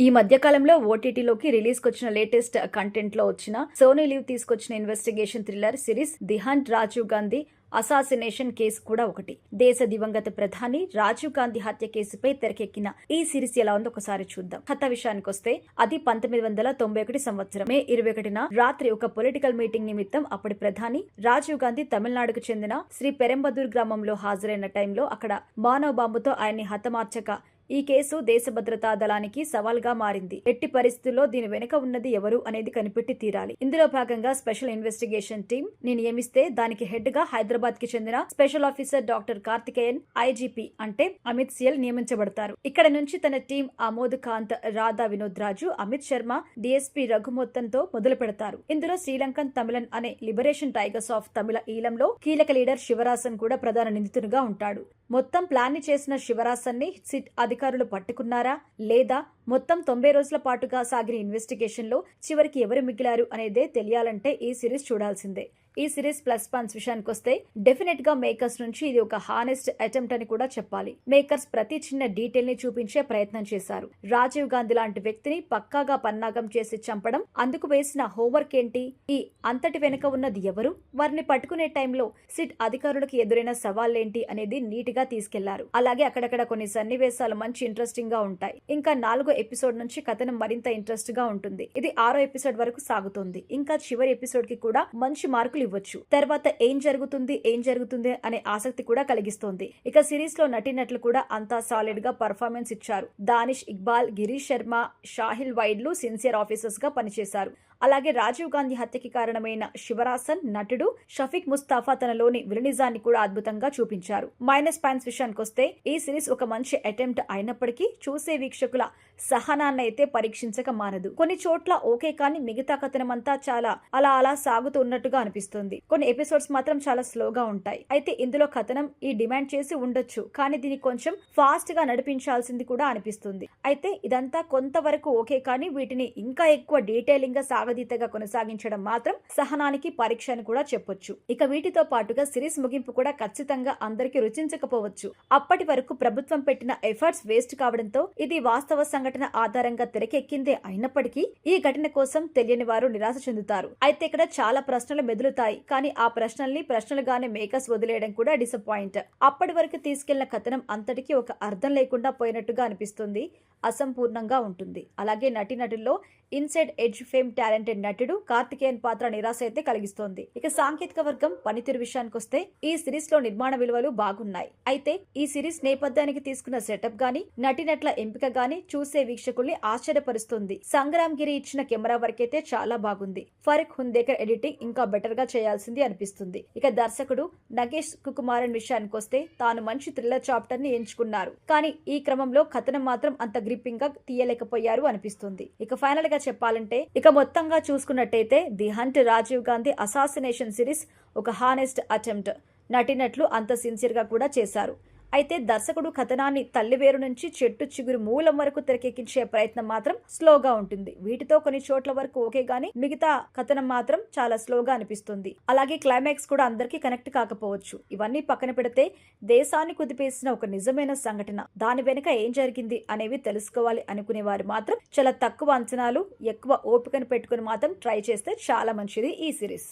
ఈ మధ్య కాలంలో ఓటీటీలోకి రిలీజ్ కొచ్చిన లేటెస్ట్ కంటెంట్ లో వచ్చిన సోనీ లీవ్ తీసుకొచ్చిన investigation thriller series The Hunt Rajiv Gandhi assassination case కూడా ఒకటి. దేశ దివంగత ప్రధాని రాజీవ్ గాంధీ హత్య కేసుపై తెరకెక్కిన ఈ సిరీస్ ఎలా ఉందో ఒకసారి చూద్దాం. కథ విషయానికొస్తే అది 1991 సంవత్సరం మే 21న రాత్రి ఒక పొలిటికల్ మీటింగ్ నిమిత్తం అప్పటి ప్రధాని రాజీవ్ గాంధీ తమిళనాడుకు చెందిన శ్రీ పెరంబదూర్ గ్రామంలో హాజరైన టైంలో అక్కడ మానవ బాంబుతో ఆయన్ని హతమార్చక ఈ కేసు దేశ భద్రతా దళానికి సవాల్గా మారింది. ఎట్టి పరిస్థితుల్లో దీని వెనుక ఉన్నది ఎవరు అనేది కనిపెట్టి తీరాలి. ఇందులో భాగంగా స్పెషల్ ఇన్వెస్టిగేషన్ టీం ని నియమిస్తే దానికి హెడ్ గా హైదరాబాద్ కి చెందిన special officer doctor Karthikeyan IGP అంటే అమిత్ సియల్ నియమించబడతారు. ఇక్కడ నుంచి తన టీం ఆమోద్ కాంత్, రాధా వినోద్ రాజు, అమిత్ శర్మ, డిఎస్పీ రఘుమొత్తంతో మొదలు పెడతారు. ఇందులో శ్రీలంకన్ తమిళన్ అనే లిబరేషన్ టైగర్స్ ఆఫ్ తమిళ ఈలంలో కీలక లీడర్ శివరాసన్ కూడా ప్రధాన నిందితునిగా ఉంటాడు. మొత్తం ప్లాన్ ని చేసిన శివరాసన్ ని సిట్ అధికారులు పట్టుకున్నారా లేదా మొత్తం 90 రోజుల పాటుగా సాగిన ఇన్వెస్టిగేషన్ లో చివరికి ఎవరు మిగిలారు అనేదే తెలియాలంటే ఈ సిరీస్ చూడాల్సిందే. ఈ సిరీస్ ప్లస్ పాయింట్స్ విషయానికి వస్తే డెఫినెట్ గా మేకర్స్ నుంచి ఇది ఒక హానెస్ట్ అటెంప్ట్ అని కూడా చెప్పాలి. మేకర్స్ ప్రతి చిన్న డీటెయిల్ ని చూపించే ప్రయత్నం చేశారు. రాజీవ్ గాంధీ లాంటి వ్యక్తిని పక్కాగా పన్నాగం చేసి చంపడం, అందుకు వేసిన హోంవర్క్ ఏంటి, ఈ అంతటి వెనుక ఉన్నది ఎవరు, వారిని పట్టుకునే టైంలో సిట్ అధికారులకు ఎదురైన సవాళ్లేంటి అనేది నీట్ గా తీసుకెళ్లారు. అలాగే అక్కడక్కడ కొన్ని సన్నివేశాలు మంచి ఇంట్రెస్టింగ్ గా ఉంటాయి. ఇంకా 4వ ఎపిసోడ్ నుంచి కథనం మరింత ఇంట్రెస్ట్ గా ఉంటుంది. ఇది 6వ ఎపిసోడ్ వరకు సాగుతుంది. ఇంకా చివరి ఎపిసోడ్ కి కూడా మంచి మార్కులు ఇవ్వచ్చు. తర్వాత ఏం జరుగుతుంది అనే ఆసక్తి కూడా కలిగిస్తోంది. ఇక సిరీస్ లో నటీనటులు కూడా అంతా సాలిడ్ గా పర్ఫార్మెన్స్ ఇచ్చారు. దానిష్ ఇక్బాల్, గిరీష్ శర్మ, షాహిల్ వైడ్లు సిన్సియర్ ఆఫీసర్స్ గా పనిచేశారు. అలాగే రాజీవ్ గాంధీ హత్యకి కారణమైన శివరాసన్ నటుడు షఫీక్ ముస్తాఫా తనలోని విలనిజాన్ని కూడా అద్భుతంగా చూపించారు. మైనస్ పాయింట్స్ విషయానికి వస్తే ఈ సిరీస్ ఒక మంచి అటెంప్ట్ అయినప్పటికీ చూసే వీక్షకుల సహనాన్ని అయితే పరీక్షించక మానదు. కొన్ని చోట్ల ఓకే కానీ మిగతా కథనం అంతా చాలా అలా సాగుతూ ఉన్నట్టుగా అనిపిస్తుంది. కొన్ని ఎపిసోడ్స్ మాత్రం చాలా స్లోగా ఉంటాయి. అయితే ఇందులో కథనం ఈ డిమాండ్ చేసి ఉండొచ్చు, కానీ దీన్ని కొంచెం ఫాస్ట్ గా నడిపించాల్సింది కూడా అనిపిస్తుంది. అయితే ఇదంతా కొంతవరకు ఓకే కానీ వీటిని ఇంకా ఎక్కువ డీటెయిలింగ్ గా సాగదీతగా కొనసాగించడం మాత్రం సహనానికి పరీక్ష అని కూడా చెప్పొచ్చు. ఇక వీటితో పాటుగా సిరీస్ ముగింపు కూడా ఖచ్చితంగా అందరికి రుచించకపోవచ్చు. అప్పటి వరకు ప్రభుత్వం పెట్టిన ఎఫర్ట్స్ వేస్ట్ కావడంతో ఇది వాస్తవ సంఘటన ఆధారంగా తెరకెక్కిందే అయినప్పటికీ ఈ ఘటన కోసం తెలియని వారు నిరాశ చెందుతారు. అయితే ఇక్కడ చాలా ప్రశ్నలు మెదులుతాయి, కానీ ఆ ప్రశ్నల్ని ప్రశ్నలుగానే మేకర్స్ వదిలేయడం కూడా డిసప్పాయింట్. అప్పటి వరకు తీసుకెళ్లిన కథనం అంతటికీ ఒక అర్థం లేకుండా పోయినట్టుగా అనిపిస్తుంది, అసంపూర్ణంగా ఉంటుంది. అలాగే నటీనటుల్లో ఇన్సైడ్ ఎడ్జ్ ఫేమ్ టాలెంటెడ్ నటుడు కార్తికేయన్ పాత్ర నిరాశ అయితే కలిగిస్తోంది. ఇక సాంకేతిక వర్గం పనితీరు విషయానికి వస్తే ఈ సిరీస్ లో నిర్మాణ విలువలు బాగున్నాయి. అయితే ఈ సిరీస్ నేపథ్యానికి తీసుకున్న సెటప్ గానీ నటీనటుల ఎంపిక గానీ చూసే వీక్షకుల్ని ఆశ్చర్యపరుస్తుంది. సంగ్రామ్ గిరి ఇచ్చిన కెమెరా వర్క్ అయితే చాలా బాగుంది. ఫరూక్ హుందేకర్ ఎడిటింగ్ ఇంకా బెటర్ గా చేయాల్సింది అనిపిస్తుంది. ఇక దర్శకుడు నగేష్ కుకుమారన్ విషయానికి వస్తే తాను మంచి థ్రిల్లర్ చాప్టర్ ని ఎంచుకున్నారు, కానీ ఈ క్రమంలో కథనం మాత్రం అంత గ్రిప్పింగ్ గా తీయలేకపోయారు అనిపిస్తుంది. ఇక ఫైనల్ గా చెప్పాలంటే ఇక మొత్తంగా చూసుకున్నట్టయితే The Hunt Rajiv Gandhi assassination series ఒక హానెస్ట్ అటెంప్ట్. నటినట్లు అంత సిన్సియర్ గా కూడా చేశారు. అయితే దర్శకుడు కథనాన్ని తల్లివేరు నుంచి చెట్టు చిగురు మూలం వరకు తెరకెక్కించే ప్రయత్నం మాత్రం స్లోగా ఉంటుంది. వీటితో కొన్ని చోట్ల వరకు ఓకే గానీ మిగతా కథనం మాత్రం చాలా స్లోగా అనిపిస్తుంది. అలాగే క్లైమాక్స్ కూడా అందరికీ కనెక్ట్ కాకపోవచ్చు. ఇవన్నీ పక్కన పెడితే దేశాన్ని కుదిపేసిన ఒక నిజమైన సంఘటన, దాని వెనుక ఏం జరిగింది అనేవి తెలుసుకోవాలి అనుకునే వారు మాత్రం చాలా తక్కువ అంచనాలు, ఎక్కువ ఓపికను పెట్టుకుని మాత్రం ట్రై చేస్తే చాలా మంచిది ఈ సిరీస్.